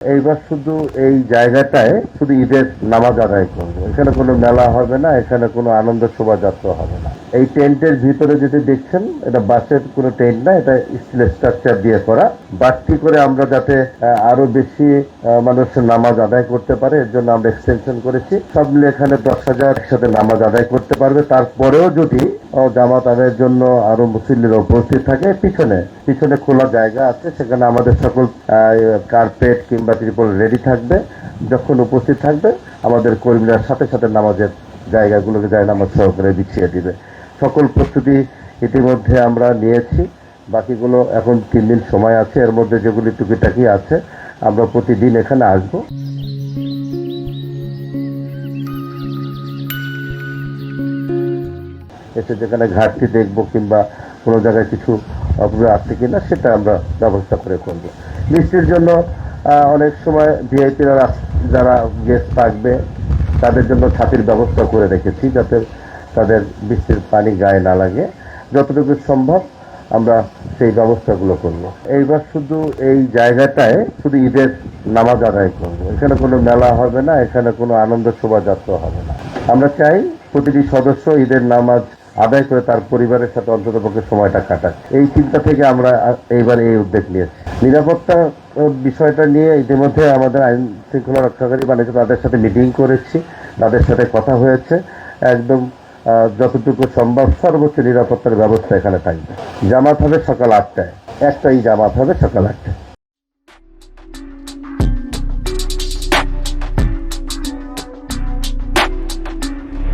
এইবার শুধু এই জায়গাটায় শুধু ঈদের নামাজ আদায় করবো। এখানে কোনো মেলা হবে না, এখানে কোনো আনন্দ শোভাযাত্রা হবে না। এই টেন্টের ভিতরে যেটা দেখছেন, এটা বাসের কোনো টেন্ট না, এটা স্টিলের স্ট্রাকচার দিয়ে করা। বাড়তি করে আমরা যাতে আরো বেশি মানুষের নামাজ আদায় করতে পারে, এর জন্য আমরা এক্সটেনশন করেছি। সব মিলে এখানে 10,000 একসাথে নামাজ আদায় করতে পারবে। তারপরেও যদি জামাত আদায়ের জন্য আরো মুসল্লিরা উপস্থিত থাকে, পিছনে খোলা জায়গা আছে, সেখানে আমাদের সকল কার্পেট কিংবা ত্রিপল রেডি থাকবে। যখন উপস্থিত থাকবে আমাদের কর্মীরা সাথে সাথে নামাজের জায়গাগুলোকে নামাজ সহকারে বিছিয়ে দিবে। সকল প্রস্তুতি ইতিমধ্যে আমরা নিয়েছি। বাকিগুলো এখন 3 দিন সময় আছে, এর মধ্যে যেগুলি টুকিটাকি আছে আমরা প্রতিদিন এখানে আসবো। এসে যেখানে ঘাটতি দেখবো কিংবা কোনো জায়গায় কিছু অপরাধ আছে কিনা সেটা আমরা ব্যবস্থা করে করবো। মিষ্টির জন্য অনেক সময় ভিআইপিরা যারা গেস্ট থাকবে তাদের জন্য ছাতির ব্যবস্থা করে রেখেছি, যাতে তাদের বৃষ্টির পানি গায়ে না লাগে। যতটুকু সম্ভব আমরা সেই ব্যবস্থাগুলো করব। এইবার শুধু এই জায়গাটায় শুধু ঈদের নামাজ আদায় করবো। এখানে কোনো মেলা হবে না, এখানে কোনো আনন্দ শোভাযাত্রা হবে না। আমরা চাই প্রতিটি সদস্য ঈদের নামাজ আদায় করে তার পরিবারের সাথে অন্ততপক্ষে সময়টা কাটাক। এই চিন্তা থেকে আমরা এইবার এই উদ্যোগ নিয়েছি। নিরাপত্তা বিষয়টা নিয়ে ইতিমধ্যে আমাদের আইন শৃঙ্খলা রক্ষাকারী বানিয়েছে, তাদের সাথে মিটিং করেছি, তাদের সাথে কথা হয়েছে। একদম যতটুকু সম্ভব সর্বোচ্চ নিরাপত্তার ব্যবস্থা এখানে থাকবে। জামাত হবে সকাল 8টায়, একটাই জামাত হবে সকাল 8টায়।